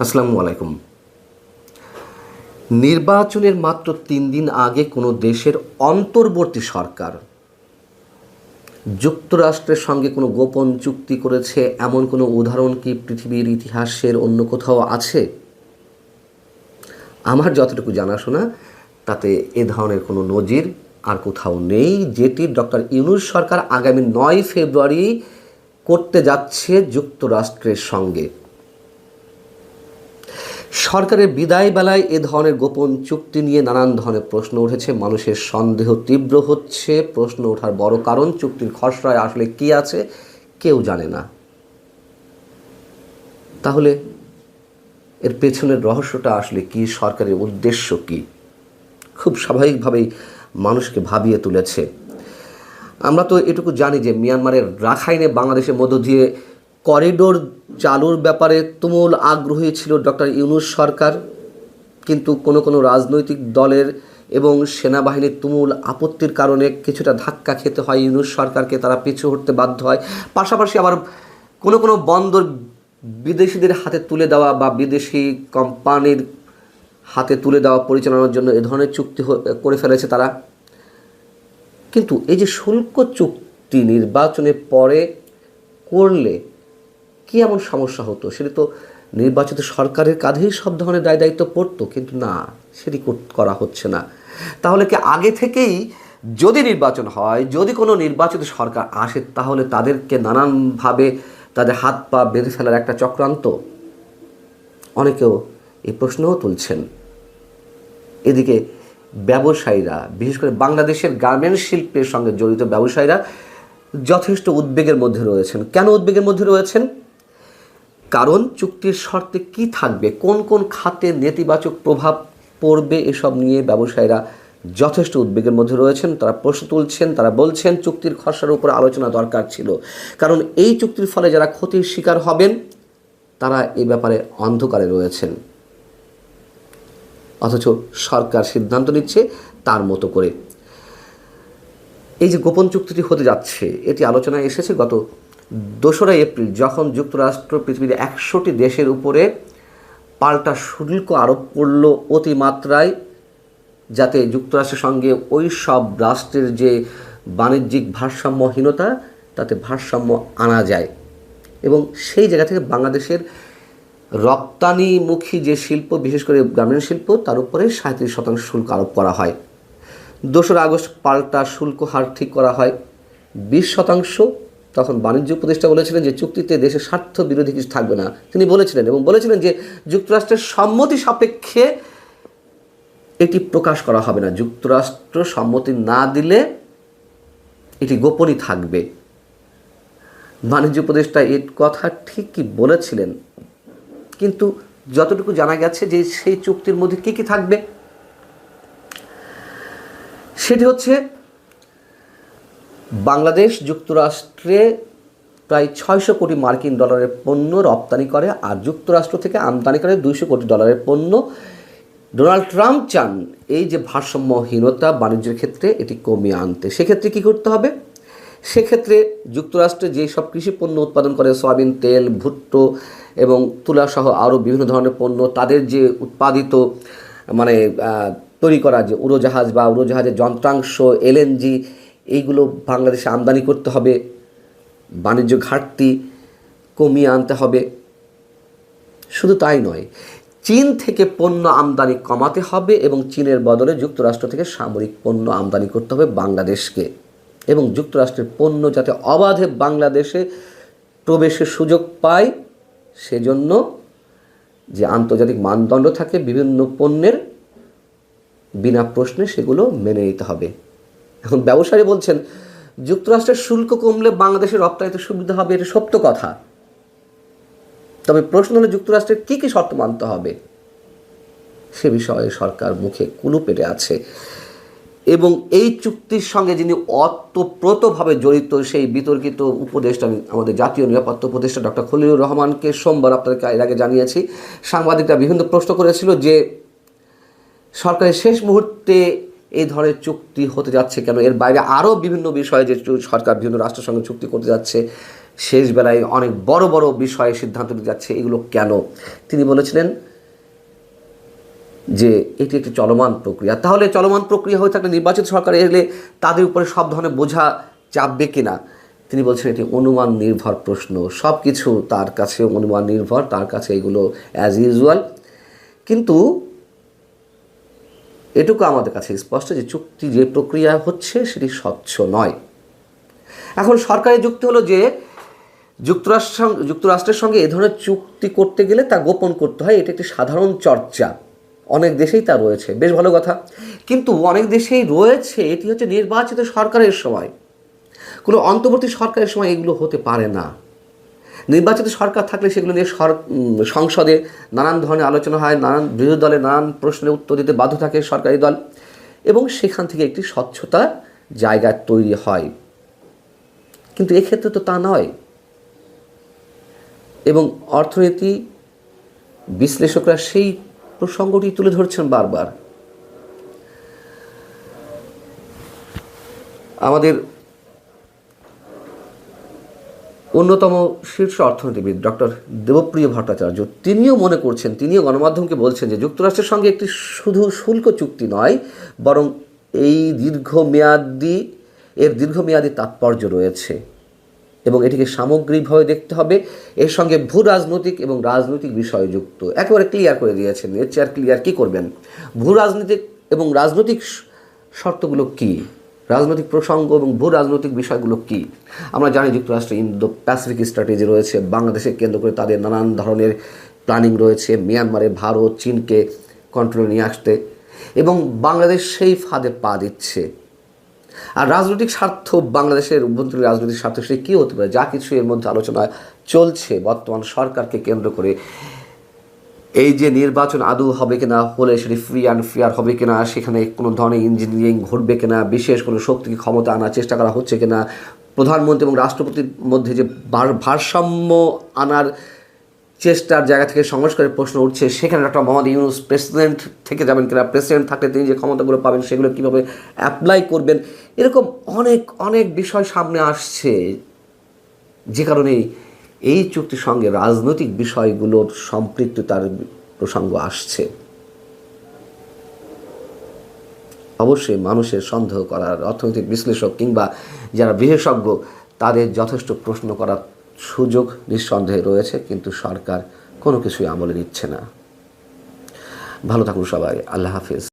আসসালামু আলাইকুম। নির্বাচনের মাত্র ৩ দিন আগে কোনো দেশের অন্তর্বর্তী সরকার যুক্তরাষ্ট্রের সঙ্গে কোনো গোপন চুক্তি করেছে এমন কোনো উদাহরণ কি পৃথিবীর ইতিহাসের অন্য কোথাও আছে? আমার যতটুকু জানাশোনা তাতে এ ধরনের কোনো নজির আর কোথাও নেই, যেটি ডক্টর ইউনূস সরকার আগামী ৯ ফেব্রুয়ারি করতে যাচ্ছে যুক্তরাষ্ট্রের সঙ্গে। সরকারের বিদায় বেলায় এ ধরনের গোপন চুক্তি নিয়ে নানান ধরনের প্রশ্ন উঠেছে, মানুষের সন্দেহ তীব্র হচ্ছে। প্রশ্ন ওঠার বড় কারণ, চুক্তির খসড়ায় আসলে কী আছে কেউ জানে না। তাহলে এর পেছনের রহস্যটা আসলে কি, সরকারের উদ্দেশ্য কি, খুব স্বাভাবিকভাবেই মানুষকে ভাবিয়ে তুলেছে। আমরা তো এটুকু জানি যে মিয়ানমারের রাখাইনে বাংলাদেশের মধ্য দিয়ে করিডোর চালুর ব্যাপারে তুমুল আগ্রহী ছিল ডক্টর ইউনূস সরকার, কিন্তু কোনো রাজনৈতিক দলের এবং সেনাবাহিনীর তুমুল আপত্তির কারণে কিছুটা ধাক্কা খেতে হয় ইউনূস সরকারকে, তারা পিছু হটতে বাধ্য হয়। পাশাপাশি আবার কোনো বন্দর বিদেশিদের হাতে তুলে দেওয়া বা বিদেশি কোম্পানির হাতে তুলে দেওয়া পরিচালনার জন্য এ ধরনের চুক্তি করে ফেলেছে তারা। কিন্তু এই যে শুল্ক চুক্তি নির্বাচনের পরে করলে কী এমন সমস্যা হতো, সেটা তো নির্বাচিত সরকারের কাঁধেই সব ধরনের দায় দায়িত্ব পড়তো, কিন্তু না, সেটি করা হচ্ছে না। তাহলে কি আগে থেকেই যদি নির্বাচন হয়, যদি কোনো নির্বাচিত সরকার আসে, তাহলে তাদেরকে নানানভাবে তাদের হাত পা বেঁধে ফেলার একটা চক্রান্ত? অনেকেও এই প্রশ্নও তুলছেন। এদিকে ব্যবসায়ীরা, বিশেষ করে বাংলাদেশের গার্মেন্টস শিল্পের সঙ্গে জড়িত ব্যবসায়ীরা যথেষ্ট উদ্বেগের মধ্যে রয়েছেন। কেন উদ্বেগের মধ্যে রয়েছেন? কারণ চুক্তির শর্তে কি থাকবে, কোন খাতে নেতিবাচক প্রভাব পড়বে, এসব নিয়ে ব্যবসায়ীরা যথেষ্ট উদ্বেগের মধ্যে রয়েছেন। তারা প্রশ্ন তুলছেন, তারা বলছেন চুক্তির খসড়ার উপর আলোচনা দরকার ছিল, কারণ এই চুক্তির ফলে যারা ক্ষতির শিকার হবেন তারা এই ব্যাপারে অন্ধকারে রয়েছেন। অথচ সরকার সিদ্ধান্ত নিচ্ছে তার মতো করে। এই যে গোপন চুক্তিটি হতে যাচ্ছে, এটি আলোচনায় এসেছে গত 2রা এপ্রিল, যখন যুক্তরাষ্ট্র পৃথিবীর 100টি দেশের উপরে পাল্টা শুল্ক আরোপ করল অতিমাত্রায়, যাতে যুক্তরাষ্ট্রের সঙ্গে ওই সব রাষ্ট্রের যে বাণিজ্যিক ভারসাম্যহীনতা, তাতে ভারসাম্য আনা যায়। এবং সেই জায়গা থেকে বাংলাদেশের রপ্তানিমুখী যে শিল্প, বিশেষ করে গ্রামীণ শিল্প, তার উপরে 37% শুল্ক আরোপ করা হয়। 2রা আগস্ট পাল্টা শুল্ক হার ঠিক করা হয় 20%। তখন বাণিজ্য উপদেষ্টা বলেছিলেন যে চুক্তিতে দেশের স্বার্থ বিরোধী কিছু থাকবে না। তিনি বলেছিলেন যে যুক্তরাষ্ট্রের সম্মতি সাপেক্ষে এটি প্রকাশ করা হবে না, যুক্তরাষ্ট্র সম্মতি না দিলে এটি গোপনই থাকবে। বাণিজ্য উপদেষ্টা এই কথা ঠিকই বলেছিলেন, কিন্তু যতটুকু জানা গেছে যে সেই চুক্তির মধ্যে কী থাকবে, সেটি হচ্ছে বাংলাদেশ যুক্তরাষ্ট্রে প্রায় 600 কোটি মার্কিন ডলারের পণ্য রপ্তানি করে, আর যুক্তরাষ্ট্র থেকে আমদানি করে 200 কোটি ডলারের পণ্য। ডোনাল্ড ট্রাম্প চান এই যে ভারসাম্যহীনতা বাণিজ্যের ক্ষেত্রে, এটি কমিয়ে আনতে। সেক্ষেত্রে কী করতে হবে? সেক্ষেত্রে যুক্তরাষ্ট্রে যেই সব কৃষি পণ্য উৎপাদন করে, সয়াবিন তেল, ভুট্টো এবং তুলাসহ আরও বিভিন্ন ধরনের পণ্য, তাদের যে উৎপাদিত তৈরি করা যে উড়োজাহাজ বা উড়োজাহাজের যন্ত্রাংশ, এলএনজি, এইগুলো বাংলাদেশে আমদানি করতে হবে। বাণিজ্য ঘাটতি কমিয়ে আনতে হবে। শুধু তাই নয়, চীন থেকে পণ্য আমদানি কমাতে হবে এবং চীনের বদলে যুক্তরাষ্ট্র থেকে সামরিক পণ্য আমদানি করতে হবে বাংলাদেশকে, এবং যুক্তরাষ্ট্রের পণ্য যাতে অবাধে বাংলাদেশে প্রবেশের সুযোগ পায়, সেজন্য যে আন্তর্জাতিক মানদণ্ড থাকে বিভিন্ন পণ্যের, বিনা প্রশ্নে সেগুলো মেনে নিতে হবে। এখন ব্যবসায়ী বলছেন যুক্তরাষ্ট্রের শুল্ক কমলে বাংলাদেশের রপ্তানিতে সুবিধা হবে, এটা সত্য কথা। তবে প্রশ্ন হলো যুক্তরাষ্ট্রের কী কী শর্ত মানতে হবে, সে বিষয়ে সরকার মুখে কুলু পেটে আছে। এবং এই চুক্তির সঙ্গে যিনি ওতপ্রোতভাবে জড়িত, সেই বিতর্কিত উপদেষ্টা, আমাদের জাতীয় নিরাপত্তা উপদেষ্টা ডক্টর খলিলুর রহমানকে সোমবার আপনাদেরকে এর আগে জানিয়েছি, সাংবাদিকরা বিভিন্ন প্রশ্ন করেছিল যে সরকারের শেষ মুহূর্তে এই ধরনের চুক্তি হতে যাচ্ছে কেন, এর বাইরে আরও বিভিন্ন বিষয়ে যে সরকার বিভিন্ন রাষ্ট্রের সঙ্গে চুক্তি করতে যাচ্ছে, শেষ বেলায় অনেক বড় বড় বিষয়ে সিদ্ধান্ত নিতে যাচ্ছে, এগুলো কেন? তিনি বলেছিলেন যে এটি একটি চলমান প্রক্রিয়া। তাহলে চলমান প্রক্রিয়া হয়ে থাকলে নির্বাচিত সরকার এলে তাদের উপরে সব ধরনের বোঝা চাপবে কিনা? তিনি বলছেন এটি অনুমান নির্ভর প্রশ্ন, সব কিছু তার কাছে অনুমান নির্ভর, তার কাছে এগুলো অ্যাজ ইউজুয়াল। কিন্তু এটুকু আমাদের কাছে স্পষ্ট যে চুক্তি যে প্রক্রিয়া হচ্ছে সেটি স্বচ্ছ নয়। এখন সরকারি যুক্তি হলো যে যুক্তরাষ্ট্রের সঙ্গে এ ধরনের চুক্তি করতে গেলে তা গোপন করতে হয়, এটা একটি সাধারণ চর্চা, অনেক দেশেই তা রয়েছে, বেশ ভালো কথা। কিন্তু অনেক দেশেই রয়েছে, এটি হচ্ছে নির্বাচিত সরকারের সময়, কোনো অন্তর্বর্তী সরকারের সময় এগুলো হতে পারে না। নির্বাচিত সরকার থাকলে সেগুলো নিয়ে সংসদে নানান ধরনের আলোচনা হয়, নানান বিরোধী দলে নানান প্রশ্নের উত্তর দিতে বাধ্য থাকে সরকারি দল, এবং সেখান থেকে একটি স্বচ্ছতা জায়গা তৈরি হয়। কিন্তু এক্ষেত্রে তো তা নয়। এবং অর্থনীতি বিশ্লেষকরা সেই প্রসঙ্গটি তুলে ধরছেন বারবার। আমাদের অন্যতম শীর্ষ অর্থনীতিবিদ ডক্টর দেবপ্রিয় ভট্টাচার্য তিনিও মনে করছেন, তিনিও গণমাধ্যমকে বলছেন যে যুক্তরাষ্ট্রের সঙ্গে একটি শুধু শুল্ক চুক্তি নয়, বরং এর দীর্ঘমেয়াদী তাৎপর্য রয়েছে এবং এটিকে সামগ্রিকভাবে দেখতে হবে। এর সঙ্গে ভূ রাজনৈতিক এবং রাজনৈতিক বিষয় যুক্ত, একেবারে ক্লিয়ার করে দিয়েছেন। এর চেয়ে আর ক্লিয়ার কী করবেন? ভূ রাজনৈতিক এবং রাজনৈতিক শর্তগুলো কী, রাজনৈতিক প্রসঙ্গ এবং ভূ রাজনৈতিক বিষয়গুলো কী? আমরা জানি যুক্তরাষ্ট্রের ইন্দো প্যাসিফিক স্ট্র্যাটেজি রয়েছে, বাংলাদেশকে কেন্দ্র করে তাদের নানান ধরনের প্ল্যানিং রয়েছে, মিয়ানমারে ভারত চীনকে কন্ট্রোলে নিয়ে আসতে, এবং বাংলাদেশ সেই ফাঁদে পা দিচ্ছে। আর রাজনৈতিক স্বার্থ, বাংলাদেশের অভ্যন্তরীণ রাজনৈতিক স্বার্থ সে কী হতে পারে? যা কিছু এর মধ্যে আলোচনা চলছে বর্তমান সরকারকে কেন্দ্র করে, এই যে নির্বাচন আদৌ হবে কিনা, হলে সেটি ফ্রি অ্যান্ড ফেয়ার হবে কিনা, সেখানে কোনো ধরনের ইঞ্জিনিয়ারিং ঘটবে কিনা, বিশেষ কোনো শক্তিকে ক্ষমতা আনার চেষ্টা করা হচ্ছে কিনা, প্রধানমন্ত্রী এবং রাষ্ট্রপতির মধ্যে যে ভারসাম্য আনার চেষ্টার জায়গা থেকে সংস্কারের প্রশ্ন উঠছে, সেখানে ডক্টর মোহাম্মদ ইউনূস প্রেসিডেন্ট থেকে যাবেন কিনা, প্রেসিডেন্ট থাকলে তিনি যে ক্ষমতাগুলো পাবেন সেগুলো কীভাবে অ্যাপ্লাই করবেন, এরকম অনেক অনেক বিষয় সামনে আসছে, যে কারণে এই চুক্তির সঙ্গে রাজনৈতিক বিষয়গুলোর সম্পৃক্ততার প্রসঙ্গ আসছে। অবশ্যই মানুষের সন্দেহ করার, অর্থনৈতিক বিশ্লেষক কিংবা যারা বিশেষজ্ঞ তাদের যথেষ্ট প্রশ্ন করার সুযোগ নিঃসন্দেহে রয়েছে, কিন্তু সরকার কোনো কিছুই আমলে নিচ্ছে না। ভালো থাকুন সবাই, আল্লাহ হাফিজ।